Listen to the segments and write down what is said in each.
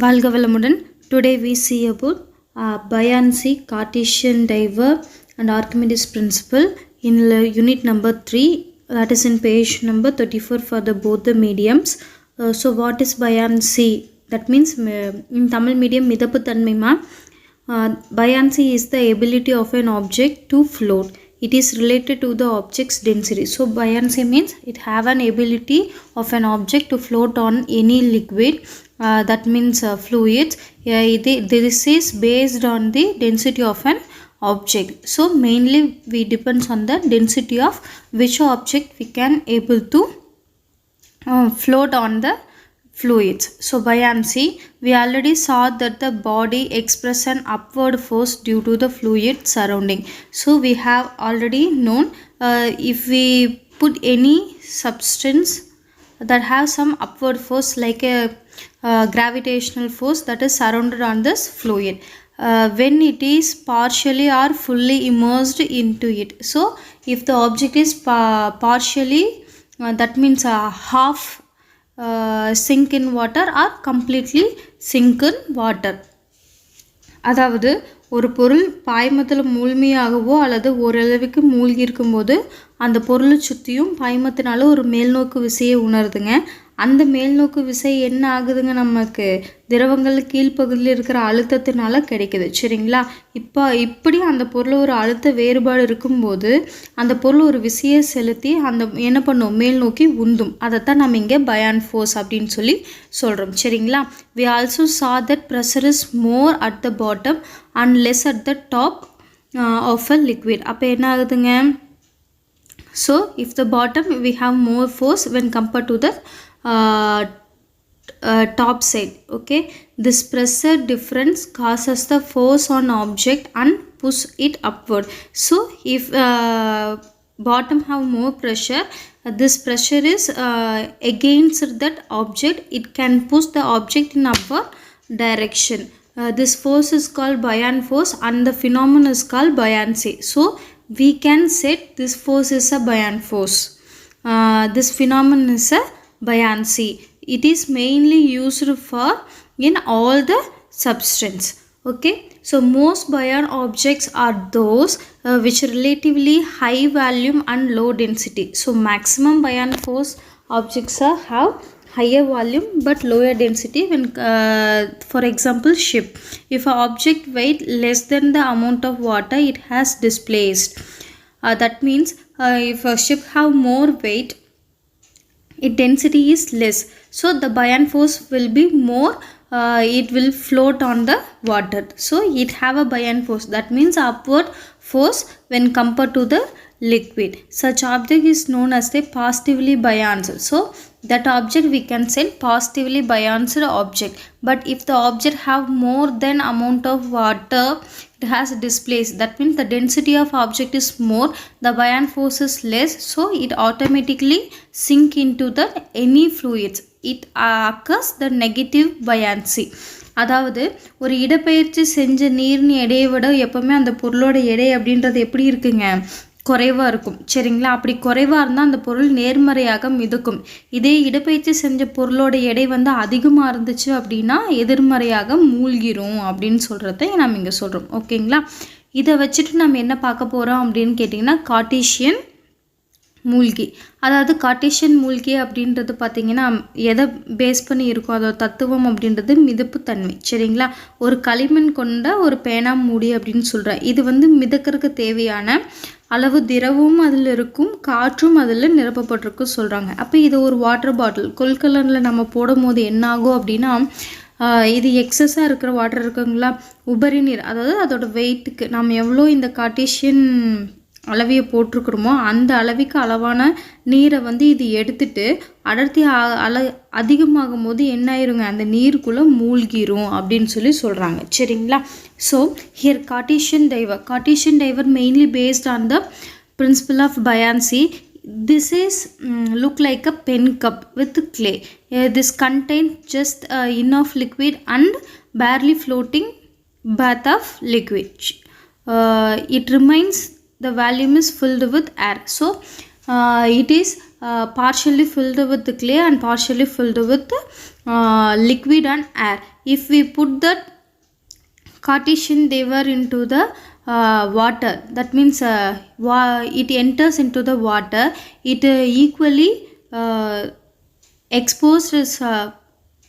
வாழ்க வளமுடன். Today we see about buoyancy, Cartesian diver and Archimedes principle in unit number 3, that is in page number 34 for the both the mediums. So what is buoyancy? That means in Tamil medium மிதப்பு தன்மைமா. Buoyancy is the ability of an object to float. It is related to the object's density. So buoyancy means it have an ability of an object to float on any liquid. That means fluids. This is based on the density of an object. So mainly we depends on the density of which object we can able to float on the fluids. So buoyancy, we already saw that the body express an upward force due to the fluid surrounding. So we have already known if we put any substance that have some upward force like a gravitational force that is surrounded on this fluid, when it is partially or fully immersed into it. So if the object is partially, that means half sink in water or completely sink in water. அதாவது ஒரு பொருள் பாய்மத்தில் மூழ்கியாகவோ அல்லது ஓரளவுக்கு மூழ்கி இருக்கும்போது அந்த பொருளை சுற்றியும் பாய்மத்தினால ஒரு மேல்நோக்கு விசையை உணருதுங்க. அந்த மேல்நோக்கு விசை என்ன ஆகுதுங்க, நமக்கு திரவங்கள் கீழ்ப்பகுதியில் இருக்கிற அழுத்தத்தினால கிடைக்குது. சரிங்களா? இப்படி அந்த பொருள் ஒரு அழுத்த வேறுபாடு இருக்கும்போது அந்த பொருள் ஒரு விசையை செலுத்தி அந்த என்ன பண்ணும், மேல் நோக்கி உந்தும். அதைத்தான் நம்ம இங்கே பயான் ஃபோர்ஸ் அப்படின்னு சொல்லி சொல்கிறோம். சரிங்களா? we also saw that pressure is more at the bottom and less at the top of a liquid. அப்போ என்ன ஆகுதுங்க, so if the bottom we have more force when compared to the top side. Okay, this pressure difference causes the force on object and push it upward. So if bottom have more pressure, this pressure is against that object, it can push the object in upward direction. This force is called buoyant force and the phenomenon is called buoyancy. So we can say this force is a buoyant force. This phenomenon is a buoyancy. It is mainly used for in all the substance. Okay, so most buoyant objects are those which relatively high volume and low density. So maximum buoyant force objects have higher volume but lower density. When for example ship, if an object weight less than the amount of water it has displaced, that means if a ship have more weight, its density is less, so the buoyant force will be more, it will float on the water. So it have a buoyant force, that means upward force when compared to the liquid. Such object is known as the positively buoyant. So that object we can say positively buoyant object. But if the object have more than amount of water it has displaced, that means the density of object is more, the buoyant force is less, so it automatically sink into the any fluids. It occurs the negative buoyancy. அதாவது ஒரு இடப்பெயர்ச்சி செஞ்ச நீரின் எடையை விட எப்பவுமே அந்த பொருளோட எடை அப்படின்றது எப்படி இருக்குங்க, குறைவாக இருக்கும். சரிங்களா? அப்படி குறைவாக இருந்தால் அந்த பொருள் நேர்மறையாக மிதக்கும். இதே இடப்பெயர்ச்சி செஞ்ச பொருளோட எடை அதிகமாக இருந்துச்சு அப்படின்னா எதிர்மறையாக மூழ்கிரும் அப்படின்னு சொல்கிறத நம்ம இங்கே சொல்கிறோம். ஓகேங்களா? இதை வச்சுட்டு நம்ம என்ன பார்க்க போகிறோம் அப்படின்னு கேட்டிங்கன்னா கார்ட்டீசியன் மூழ்கி. அதாவது கார்ட்டீசியன் மூழ்கி அப்படின்றது பார்த்திங்கன்னா எதை பேஸ் பண்ணி இருக்கும், அதோட தத்துவம் அப்படின்றது மிதப்புத்தன்மை. சரிங்களா? ஒரு களிமண் கொண்ட ஒரு பேனா மூடி அப்படின்னு சொல்கிறேன். இது மிதக்கிறதுக்கு தேவையான அளவு திரவமும் அதில் இருக்கும், காற்றும் அதில் நிரப்பப்பட்டிருக்கும் சொல்கிறாங்க. அப்போ இது ஒரு வாட்டர் பாட்டில் கொள்கலனில் நம்ம போடும் போது என்ன ஆகும் அப்படின்னா, இது எக்ஸஸாக இருக்கிற வாட்டர் இருக்குங்களா, உபரி நீர், அதாவது அதோட வெயிட்டுக்கு நம்ம எவ்வளோ இந்த கார்ட்டீசியன் அளவியை போட்டிருக்கிறோமோ அந்த அளவுக்கு அளவான நீரை இது எடுத்துட்டு அடர்த்தி அதிகமாகும் போது என்ன ஆயிருங்க, அந்த நீருக்குள்ளே மூழ்கிரும் அப்படின்னு சொல்லி சொல்கிறாங்க. சரிங்களா? So here Cartesian diver mainly based on the principle of buoyancy. This is look like a pen cup with clay. This contains just enough liquid and barely floating bath of liquid. It remains the volume is filled with air. So it is partially filled with clay and partially filled with liquid and air. If we put that Cartesian they were into the water, that means it enters into the water, it equally exposed its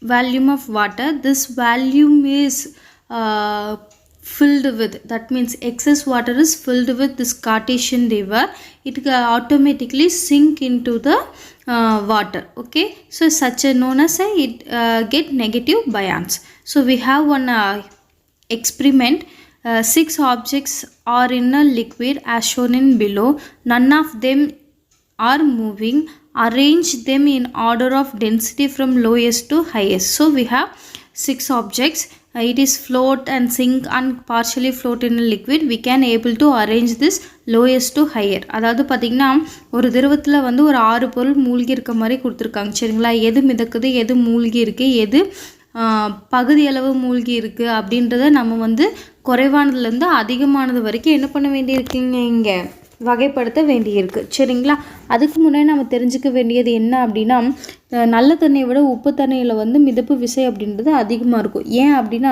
volume of water. This volume is filled with, that means excess water is filled with this Cartesian river, it automatically sink into the water. Okay, so such a known as it get negative ions. So we have one experiment. 6 objects are in a liquid as shown in below. None of them are moving. Arrange them in order of density from lowest to highest. So we have 6 objects. It is float and sink and partially float in a liquid. We can able to arrange this lowest to higher. அதாவது பார்த்தீங்கன்னா ஒரு திரவத்தில் வந்து ஒரு 6 பொருள் மூழ்கி இருக்க மாதிரி கொடுத்துருக்காங்க. சரிங்களா, எது மிதக்குது, எது மூழ்கி இருக்குது, எது பகுதி அளவு மூழ்கி இருக்குது அப்படின்றத நம்ம வந்து குறைவானதுலேருந்து அதிகமானது வரைக்கும் என்ன பண்ண வேண்டியிருக்குங்க, இங்கே வகைப்படுத்த வேண்டியிருக்கு. சரிங்களா, அதுக்கு முன்னாடி நம்ம தெரிஞ்சுக்க வேண்டியது என்ன அப்படின்னா, நல்ல தண்ணியை விட உப்பு தண்ணியில் வந்து மிதப்பு விசை அப்படின்றது அதிகமாக இருக்கும். ஏன் அப்படின்னா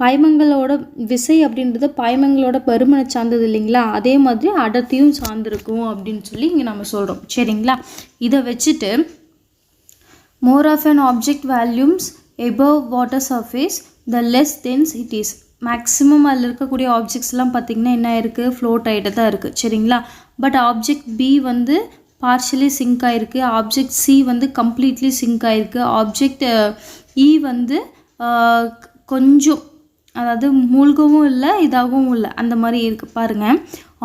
பாய்மங்களோட விசை அப்படின்றது பாய்மங்களோட பருமனை சார்ந்தது இல்லைங்களா, அதே மாதிரி அடர்த்தியும் சார்ந்திருக்கும் அப்படின்னு சொல்லி இங்கே நம்ம சொல்கிறோம். சரிங்களா, இதை வச்சுட்டு more of an object volumes above water surface the less dense it is. Maximum அதில் இருக்கக்கூடிய ஆப்ஜெக்ட்ஸ்லாம் பார்த்திங்கன்னா என்ன இருக்குது, ஃப்ளோட் ஆகிட்டு தான் இருக்குது. சரிங்களா, பட் ஆப்ஜெக்ட் பி வந்து பார்ஷியலி சிங்க் ஆகிருக்கு, ஆப்ஜெக்ட் சி வந்து கம்ப்ளீட்லி சிங்க் ஆகிருக்கு, ஆப்ஜெக்ட் இ வந்து கொஞ்சம் அதாவது மூழ்கவும் இல்லை இதாகவும் இல்லை அந்த மாதிரி இருக்குது. பாருங்கள்,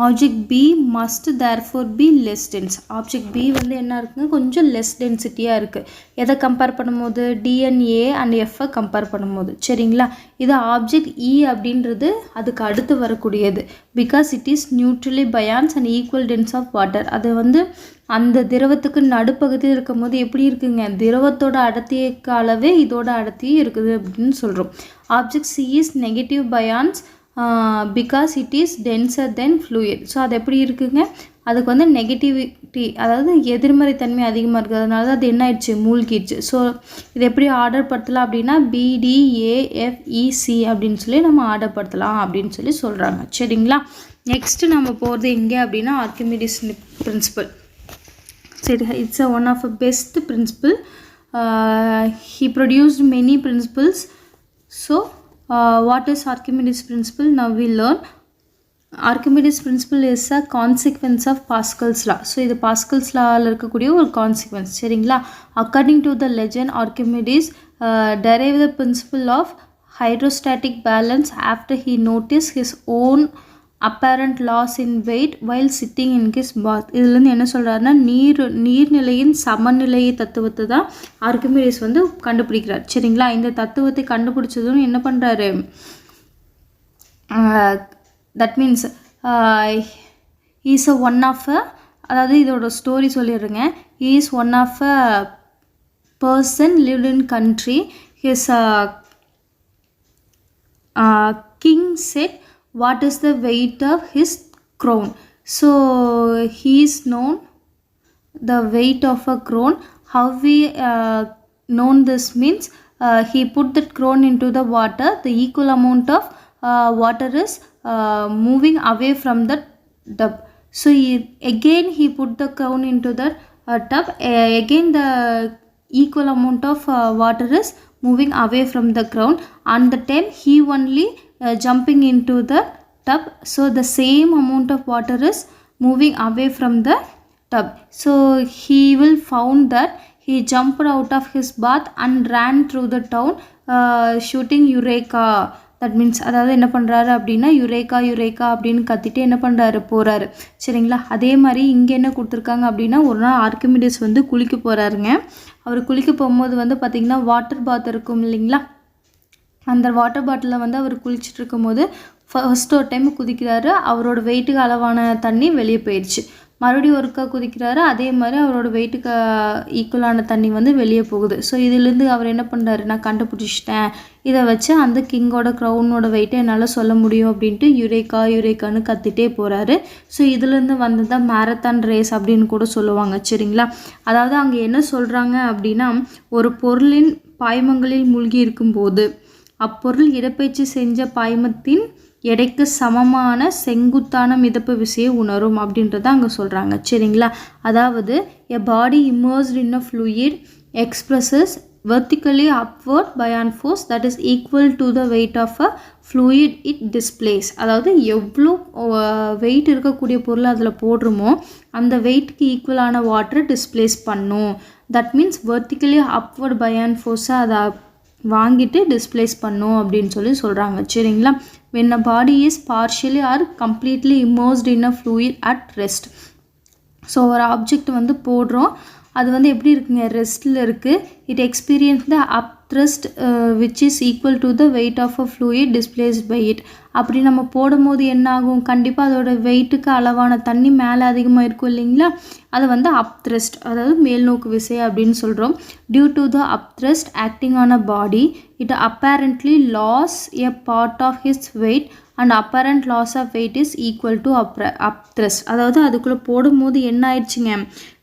object B must therefore be less dense. Object B வந்து என்ன இருக்குங்க, கொஞ்சம் லெஸ் டென்சிட்டியாக இருக்குது. எதை கம்பேர் பண்ணும்போது, டிஎன்ஏ அண்ட் எஃப்ஐ கம்பேர் பண்ணும்போது. சரிங்களா, இது ஆப்ஜெக்ட் இ அப்படின்றது அதுக்கு அடுத்து வரக்கூடியது. Because it is neutrally buoyance and equal dense of water. அது வந்து அந்த திரவத்துக்கு நடுப்பகுதியில் இருக்கும் போது எப்படி இருக்குங்க, திரவத்தோட அடர்த்திக்கு அளவே இதோட அடர்த்தியும் இருக்குது அப்படின்னு சொல்கிறோம். Object C is negative buoyance because it is denser then fluid. So அது எப்படி இருக்குங்க, அதுக்கு வந்து நெகட்டிவிட்டி அதாவது எதிர்மறை தன்மை அதிகமாக இருக்குது, அதனால தான் அது என்ன ஆயிடுச்சு, மூழ்கிடுச்சு. ஸோ இது எப்படி ஆர்டர் படுத்தலாம் அப்படின்னா பிடிஏஎஃப்இசி அப்படின்னு சொல்லி நம்ம ஆர்டர் படுத்தலாம் அப்படின்னு சொல்லி சொல்கிறாங்க. சரிங்களா, நெக்ஸ்ட்டு நம்ம போகிறது எங்கே அப்படின்னா ஆர்க்கிமிடிஸ் பிரின்சிபல். சரி, it's one of a best principle. he produced many principles. So what is Archimedes principle? Now we learn. Archimedes principle is a consequence of Pascal's law. So இது Pascal's lawல இருக்கக்கூடிய ஒரு consequence. சரிங்களா, according to the legend Archimedes derived the principle of hydrostatic balance after he noticed his own apparent loss in weight while sitting in his bath. இதுலேருந்து என்ன சொல்கிறாருன்னா, நீர்நிலையின் சமநிலை தத்துவத்தை தான் ஆர்க்கிமிடிஸ் வந்து கண்டுபிடிக்கிறார். சரிங்களா, இந்த தத்துவத்தை கண்டுபிடிச்சதும் என்ன பண்ணுறாரு, that means is a one of a, அதாவது இதோட ஸ்டோரி சொல்லிடுறேங்க. Is one of a person lived in country. His king said what is the weight of his crown. So he is known the weight of a crown. How we known this means he put that crown into the water, the equal amount of water is moving away from the tub. So again he put the crown into the tub, again the equal amount of water is moving away from the crown, and the time he only jumping into the tub, so the same amount of water is moving away from the tub. So he will found that he jumped out of his bath and ran through the town shooting eureka. That means அதாவது என்ன பண்ணுறாரு அப்படின்னா யுரேக்கா யுரேக்கா அப்படின்னு கத்திட்டு என்ன பண்ணுறாரு, போகிறாரு. சரிங்களா, அதே மாதிரி இங்கே என்ன கொடுத்துருக்காங்க அப்படின்னா, ஒரு நாள் ஆர்க்கிமிடிஸ் வந்து குளிக்க போகிறாருங்க. அவர் குளிக்க போகும்போது வந்து பார்த்திங்கன்னா வாட்டர் பாத் இருக்கும் இல்லைங்களா, அந்த வாட்டர் பாட்டிலில் வந்து அவர் குளிச்சுட்டு இருக்கும்போது ஃபர்ஸ்ட் ஒரு டைம் குதிக்கிறாரு, அவரோட வெயிட்டுக்கு அளவான தண்ணி வெளியே போயிடுச்சு. மறுபடியும் ஒருக்கா குதிக்கிறாரு, அதே மாதிரி அவரோட வெயிட்டுக்கு ஈக்குவலான தண்ணி வந்து வெளியே போகுது. ஸோ இதுலேருந்து அவர் என்ன பண்ணுறாரு, நான் கண்டுபிடிச்சிட்டேன், இதை வச்சு அந்த கிங்கோட க்ரௌனோட வெயிட்டை என்னால் சொல்ல முடியும் அப்படின்ட்டு யுரேக்கான்னு கத்திட்டே போகிறாரு. ஸோ இதுலேருந்து வந்தது தான் மேரத்தான் ரேஸ் அப்படின்னு கூட சொல்லுவாங்க. சரிங்களா? அதாவது அங்கே என்ன சொல்கிறாங்க அப்படின்னா, ஒரு பொருளின் பாய்மங்களில் மூழ்கி இருக்கும்போது அப்பொருள் இடப்பெயர்ச்சி செஞ்ச பாய்மத்தின் எடைக்கு சமமான செங்குத்தான மிதப்பு விசையை உணரும் அப்படின்றத அங்கே சொல்கிறாங்க. சரிங்களா? அதாவது a body immersed in a fluid expresses vertically upward buoyant force that is equal to the weight of a fluid it displays. அதாவது எவ்வளோ வெயிட் இருக்கக்கூடிய பொருள் அதில் போடுறோமோ அந்த வெயிட்டுக்கு ஈக்குவலான வாட்டரை டிஸ்பிளேஸ் பண்ணும். That means vertically upward buoyant ஃபோர்ஸை அதை வாங்கிட்டு டிஸ்பிளேஸ் பண்ணும் அப்படின்னு சொல்கிறாங்க. சரிங்களா? when a body is partially or completely immersed in a fluid at rest. So ஒரு ஆப்ஜெக்ட் வந்து போடுறோம், அது வந்து எப்படி இருக்குங்க, ரெஸ்ட்டில் இருக்குது. It experience the upthrust which is equal to the weight of a fluid displaced by it. அப்படி நம்ம போடும்போது என்ன ஆகும், கண்டிப்பாக அதோட வெயிட்டுக்கு அளவான தண்ணி மேலே அதிகமாக இருக்கும் இல்லைங்களா, அதை வந்து அப் த்ரஸ்ட், அதாவது மேல்நோக்கு விசை அப்படின்னு சொல்கிறோம். Due to the upthrust acting on a body it apparently loss a part of his weight and apparent loss of weight is equal to upthrust. அதாவது அதுக்குள்ளே போடும்போது என்ன ஆயிடுச்சுங்க,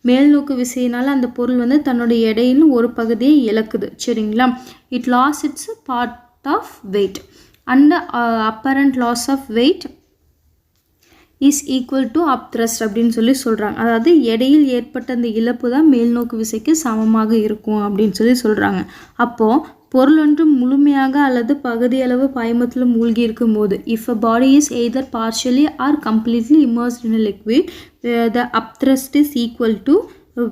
மேல்நோக்கு விசையினால் அந்த பொருள் வந்து தன்னுடைய எடையின் ஒரு பகுதியை இழக்குது. சரிங்களா? It loss its part of weight and apparent loss of weight is equal to upthrust அப்படின்னு சொல்கிறாங்க. அதாவது எடையில் ஏற்பட்ட அந்த இழப்பு தான் மேல்நோக்கு விசைக்கு சமமாக இருக்கும் அப்படின்னு சொல்கிறாங்க. அப்போது பொருள் ஒன்று முழுமையாக அல்லது பகுதியளவு பாய்மத்தில் மூழ்கி இருக்கும் போது if a body is either partially or completely immersed in a liquid the upthrust is equal to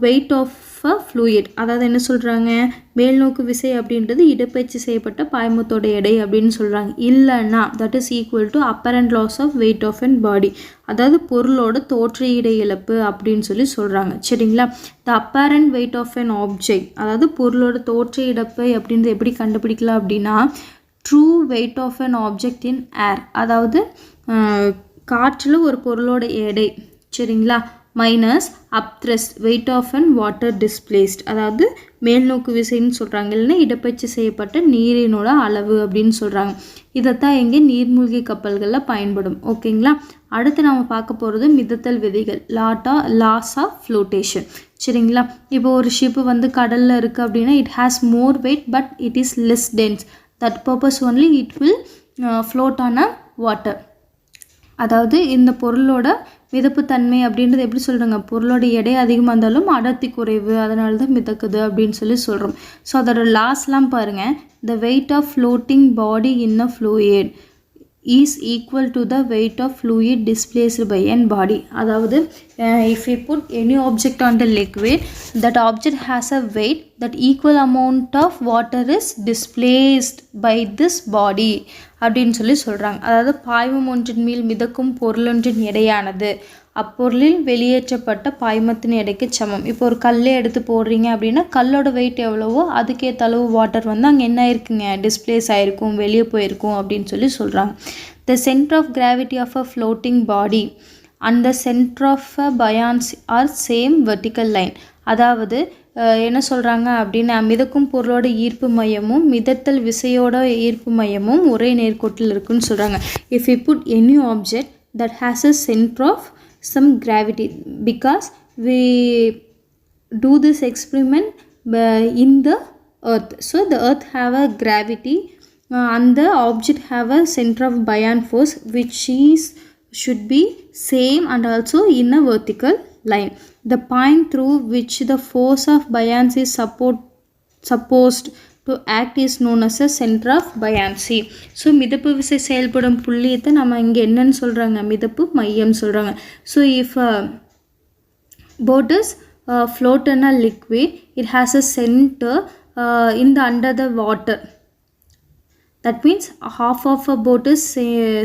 weight of a fluid. அதாவது என்ன சொல்கிறாங்க, மேல்நோக்கு விசை அப்படின்றது இடப்பெயர்ச்சி செய்யப்பட்ட பாய்மத்தோட எடை அப்படின்னு சொல்கிறாங்க. இல்லைன்னா that is equal to apparent loss of weight of an body, அதாவது பொருளோட தோற்ற இடை இழப்பு அப்படின்னு சொல்கிறாங்க. சரிங்களா? The apparent weight of an object, அதாவது பொருளோட தோற்ற இழப்பு அப்படின்றது எப்படி கண்டுபிடிக்கலாம் அப்படின்னா, true weight of an object in air, அதாவது காற்றில் ஒரு பொருளோட எடை. சரிங்களா? Minus upthrust weight of and water displaced, அதாவது மேல்நோக்கு விசைன்னு சொல்கிறாங்க, இல்லைன்னா இடப்பெயர்ச்சி செய்யப்பட்ட நீரினோட அளவு அப்படின்னு சொல்கிறாங்க. இதைத்தான் எங்கே நீர்மூழ்கி கப்பல்களில் பயன்படும். ஓகேங்களா? அடுத்து நம்ம பார்க்க போகிறது மிதத்தல் விதிகள், லாஸ் ஆஃப் ஃப்ளோட்டேஷன். சரிங்களா? இப்போ ஒரு ஷிப்பு வந்து கடலில் இருக்குது அப்படின்னா it has more weight but it is less dense. That purpose only it will float on a water. அதாவது இந்த பொருளோட மிதப்புத்தன்மை அப்படின்றது எப்படி சொல்கிறாங்க, பொருளோட எடை அதிகமாக இருந்தாலும் அடர்த்தி குறைவு, அதனால தான் மிதக்குது அப்படின்னு சொல்கிறோம். ஸோ அதோட லாஸ்லாம் பாருங்கள், the weight of floating body in a fluid is equal to the weight of fluid displaced by an body. அதாவது if you put any object on the liquid that object has a weight that equal amount of water is displaced by this body அப்படின்னு சொல்கிறாங்க. அதாவது பாய்மம் ஒன்றின் மேல் மிதக்கும் பொருளொன்றின் எடையானது அப்பொருளில் வெளியேற்றப்பட்ட பாய்மத்தின் எடைக்கு சமம். இப்போ ஒரு கல்லே எடுத்து போடுறீங்க அப்படின்னா கல்லோட வெயிட் எவ்வளவோ அதுக்கேற்ற அளவு வாட்டர் வந்து அங்கே என்ன ஆயிருக்குங்க, டிஸ்பிளேஸ் ஆகிருக்கும், வெளியே போயிருக்கும் அப்படின்னு சொல்கிறாங்க. The centre of gravity of a floating body and the centre of a buoyancy are same vertical line. அதாவது என்ன சொல்கிறாங்க அப்படின்னா, மிதக்கும் பொருளோட ஈர்ப்பு மையமும் மிதத்தல் விசையோட ஈர்ப்பு மையமும் ஒரே நேர்கோட்டில் இருக்குன்னு சொல்கிறாங்க. If you put any object that has a centre of some gravity, because we do this experiment in the earth, so the earth have a gravity and the object have a center of buoyant force which should be same and also in a vertical line. The point through which the force of buoyancy is supposed to act is known as a center of buoyancy. So மிதப்பு விசை செயல்படும் புள்ளியத்தை நம்ம இங்கே என்னன்னு சொல்கிறாங்க, மிதப்பு மையம் சொல்கிறாங்க. So if boat is float in a liquid, it has a center in the under the water. That means half of a boat is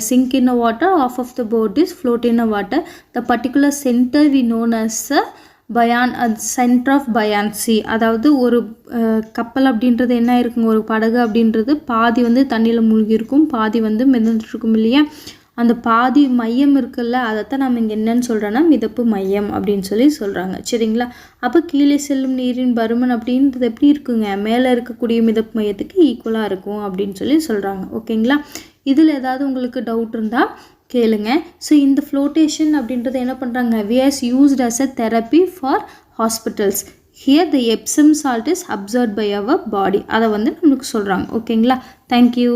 sink in the water, half of the boat is float in the water. The particular center we known as centre of buoyancy. அதாவது ஒரு கப்பல் அப்படின்றது என்ன இருக்குங்க, ஒரு படகு அப்படின்றது பாதி வந்து தண்ணியில் மூழ்கி இருக்கும், பாதி வந்து மிதந்துட்டுருக்கும் இல்லையா. அந்த பாதி மையம் இருக்குல்ல, அதைத்தான் நம்ம இங்கே என்னன்னு சொல்கிறோன்னா மிதப்பு மையம் அப்படின்னு சொல்கிறாங்க. சரிங்களா? அப்போ கீழே செல்லும் நீரின் பருமன் அப்படின்றது எப்படி இருக்குங்க, மேலே இருக்கக்கூடிய மிதப்பு மையத்துக்கு ஈக்குவலாக இருக்கும் அப்படின்னு சொல்கிறாங்க. ஓகேங்களா? இதில் ஏதாவது உங்களுக்கு டவுட் இருந்தால் கேளுங்க. ஸோ இந்த ஃப்ளோட்டேஷன் அப்படின்றத என்ன பண்ணுறாங்க, வியர்ஸ் used as a therapy for hospitals. Here the Epsom salt is absorbed by our body. அதை நம்மளுக்கு சொல்கிறாங்க. ஓகேங்களா? தேங்க்யூ.